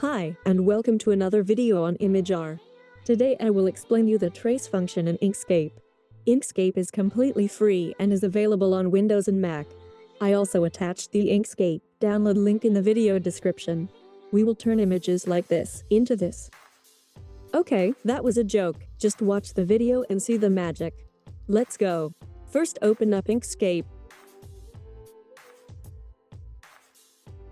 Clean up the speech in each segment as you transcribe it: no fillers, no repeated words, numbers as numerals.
Hi, and welcome to another video on imag-r. Today I will explain you the trace function in Inkscape. Inkscape is completely free and is available on Windows and Mac. I also attached the Inkscape download link in the video description. We will turn images like this into this. Okay, that was a joke. Just watch the video and see the magic. Let's go. First, open up Inkscape.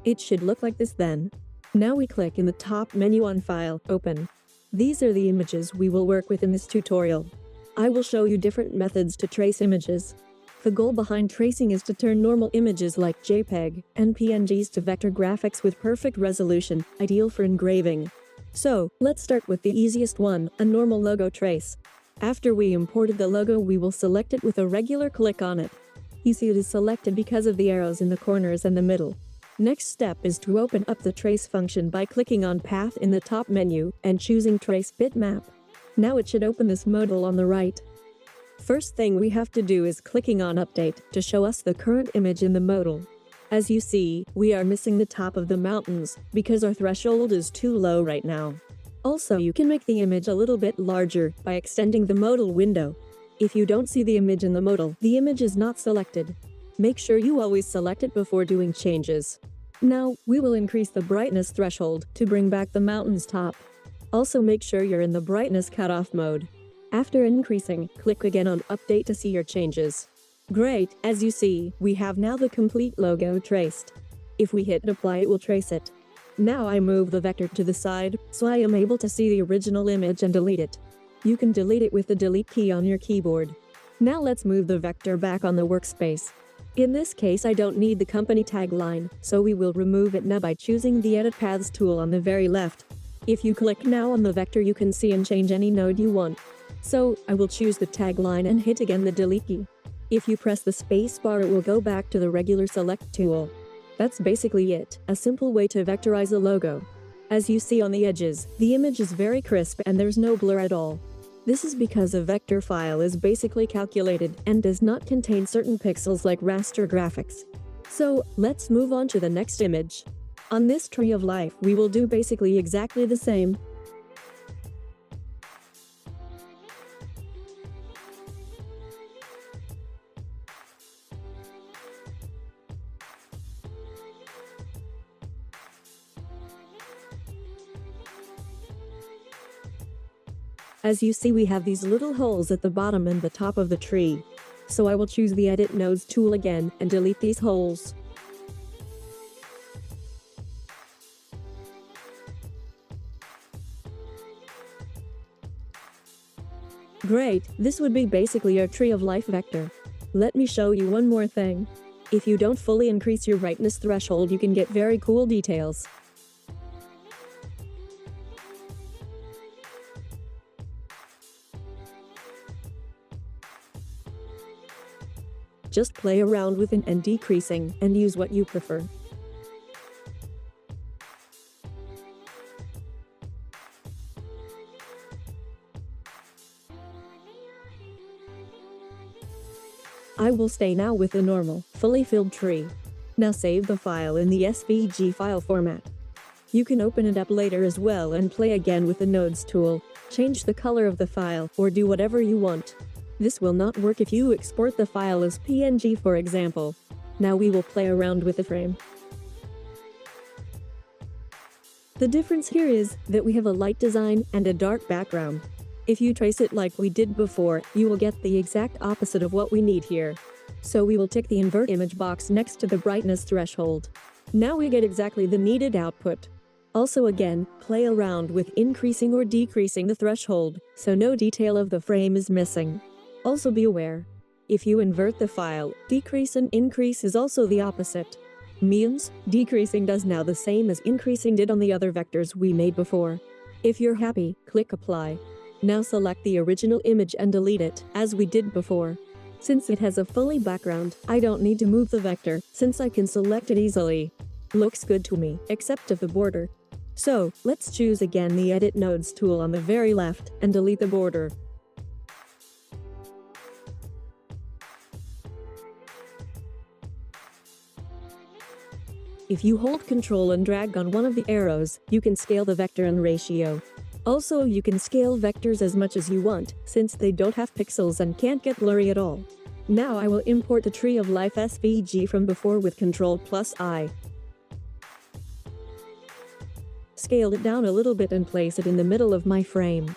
It should look like this then. Now we click in the top menu on File, Open. These are the images we will work with in this tutorial. I will show you different methods to trace images. The goal behind tracing is to turn normal images like JPEG and PNGs to vector graphics with perfect resolution, ideal for engraving. So, let's start with the easiest one, a normal logo trace. After we imported the logo, we will select it with a regular click on it. You see it is selected because of the arrows in the corners and the middle. Next step is to open up the trace function by clicking on Path in the top menu and choosing Trace Bitmap. Now it should open this modal on the right. First thing we have to do is clicking on Update to show us the current image in the modal. As you see, we are missing the top of the mountains because our threshold is too low right now. Also, you can make the image a little bit larger by extending the modal window. If you don't see the image in the modal, the image is not selected. Make sure you always select it before doing changes. Now, we will increase the brightness threshold to bring back the mountain's top. Also make sure you're in the brightness cutoff mode. After increasing, click again on Update to see your changes. Great, as you see, we have now the complete logo traced. If we hit Apply, it will trace it. Now I move the vector to the side, so I am able to see the original image and delete it. You can delete it with the Delete key on your keyboard. Now let's move the vector back on the workspace. In this case, I don't need the company tagline, so we will remove it now by choosing the Edit Paths tool on the very left. If you click now on the vector, you can see and change any node you want. So, I will choose the tagline and hit again the Delete key. If you press the space bar, it will go back to the regular Select tool. That's basically it, a simple way to vectorize a logo. As you see on the edges, the image is very crisp and there's no blur at all. This is because a vector file is basically calculated and does not contain certain pixels like raster graphics. So, let's move on to the next image. On this tree of life, we will do basically exactly the same. As you see, we have these little holes at the bottom and the top of the tree. So I will choose the Edit Nodes tool again and delete these holes. Great, this would be basically our tree of life vector. Let me show you one more thing. If you don't fully increase your brightness threshold, you can get very cool details. Just play around with it and decreasing, and use what you prefer. I will stay now with the normal, fully filled tree. Now save the file in the Svg file format. You can open it up later as well and play again with the Nodes tool, change the color of the file, or do whatever you want. This will not work if you export the file as PNG, for example. Now we will play around with the frame. The difference here is that we have a light design and a dark background. If you trace it like we did before, you will get the exact opposite of what we need here. So we will tick the invert image box next to the brightness threshold. Now we get exactly the needed output. Also again, play around with increasing or decreasing the threshold, so no detail of the frame is missing. Also be aware, if you invert the file, decrease and increase is also the opposite. Means, decreasing does now the same as increasing did on the other vectors we made before. If you're happy, click Apply. Now select the original image and delete it, as we did before. Since it has a fully background, I don't need to move the vector, since I can select it easily. Looks good to me, except of the border. So, let's choose again the Edit Nodes tool on the very left, and delete the border. If you hold Ctrl and drag on one of the arrows, you can scale the vector and ratio. Also, you can scale vectors as much as you want, since they don't have pixels and can't get blurry at all. Now I will import the Tree of Life SVG from before with Ctrl+I. Scale it down a little bit and place it in the middle of my frame.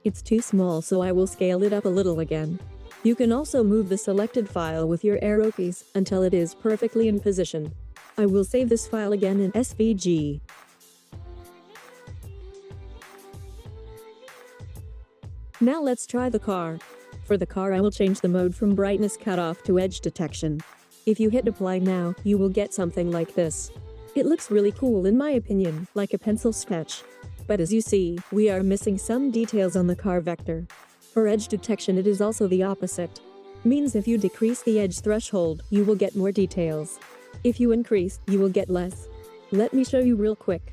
It's too small, so I will scale it up a little again. You can also move the selected file with your arrow keys until it is perfectly in position. I will save this file again in SVG. Now let's try the car. For the car, I will change the mode from brightness cutoff to edge detection. If you hit apply now, you will get something like this. It looks really cool in my opinion, like a pencil sketch. But as you see, we are missing some details on the car vector. For edge detection, it is also the opposite. Means if you decrease the edge threshold, you will get more details. If you increase, you will get less. Let me show you real quick.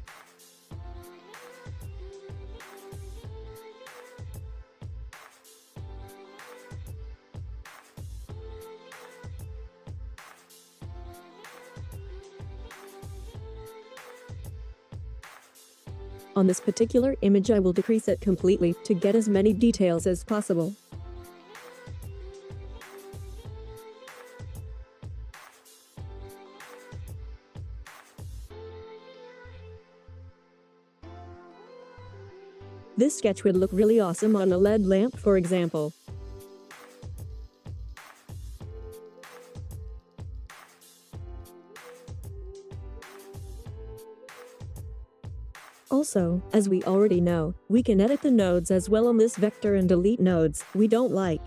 On this particular image, I will decrease it completely to get as many details as possible. This sketch would look really awesome on a LED lamp, for example. Also, as we already know, we can edit the nodes as well on this vector and delete nodes we don't like.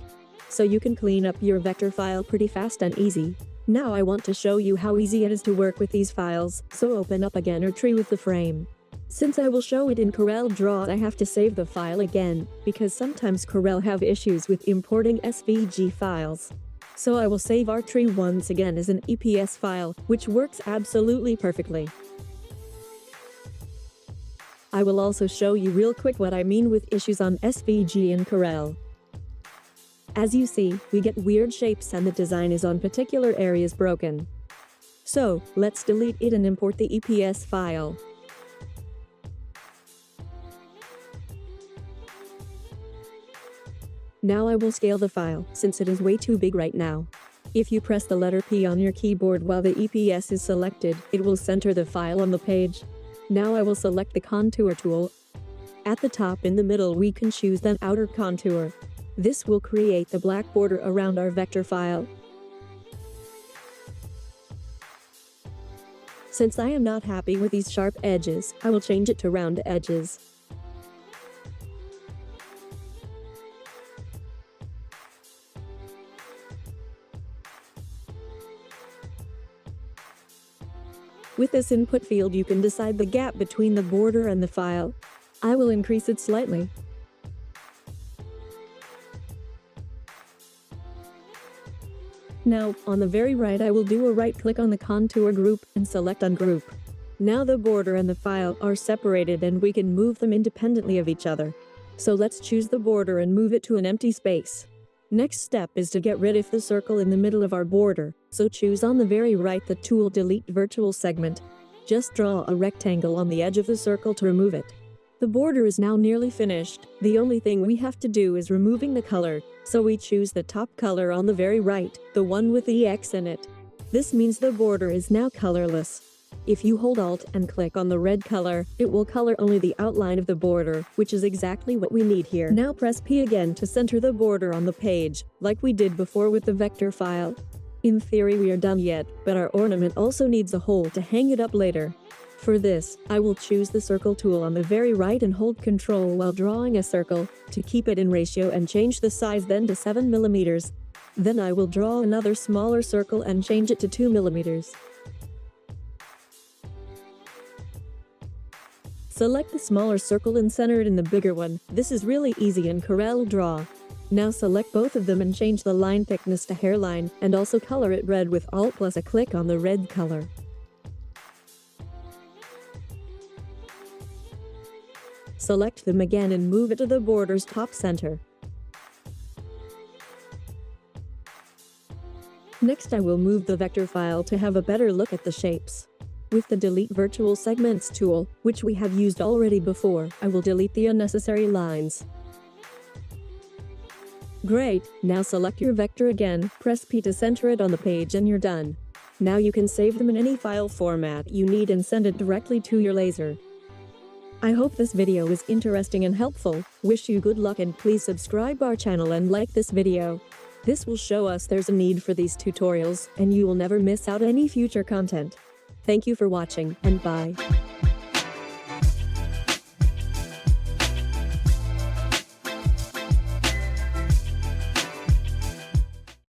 So you can clean up your vector file pretty fast and easy. Now I want to show you how easy it is to work with these files, so open up again or tree with the frame. Since I will show it in CorelDRAW, I have to save the file again, because sometimes Corel have issues with importing SVG files. So I will save our tree once again as an EPS file, which works absolutely perfectly. I will also show you real quick what I mean with issues on SVG in Corel. As you see, we get weird shapes and the design is on particular areas broken. So, let's delete it and import the EPS file. Now I will scale the file, since it is way too big right now. If you press the letter P on your keyboard while the EPS is selected, it will center the file on the page. Now I will select the contour tool. At the top in the middle we can choose the outer contour. This will create the black border around our vector file. Since I am not happy with these sharp edges, I will change it to round edges. With this input field you can decide the gap between the border and the file. I will increase it slightly. Now, on the very right I will do a right click on the contour group and select Ungroup. Now the border and the file are separated and we can move them independently of each other. So let's choose the border and move it to an empty space. Next step is to get rid of the circle in the middle of our border, so choose on the very right the tool Delete Virtual Segment. Just draw a rectangle on the edge of the circle to remove it. The border is now nearly finished. The only thing we have to do is removing the color, so we choose the top color on the very right, the one with the X in it. This means the border is now colorless. If you hold Alt and click on the red color, it will color only the outline of the border, which is exactly what we need here. Now press P again to center the border on the page, like we did before with the vector file. In theory we are done yet, but our ornament also needs a hole to hang it up later. For this, I will choose the circle tool on the very right and hold Ctrl while drawing a circle, to keep it in ratio and change the size then to 7 mm. Then I will draw another smaller circle and change it to 2 mm. Select the smaller circle and center it in the bigger one. This is really easy in CorelDRAW. Now select both of them and change the line thickness to hairline, and also color it red with Alt plus a click on the red color. Select them again and move it to the border's top center. Next I will move the vector file to have a better look at the shapes. With the Delete Virtual Segments tool, which we have used already before, I will delete the unnecessary lines. Great, now select your vector again, press P to center it on the page and you're done. Now you can save them in any file format you need and send it directly to your laser. I hope this video is interesting and helpful. Wish you good luck and please subscribe our channel and like this video. This will show us there's a need for these tutorials and you will never miss out any future content. Thank you for watching and bye.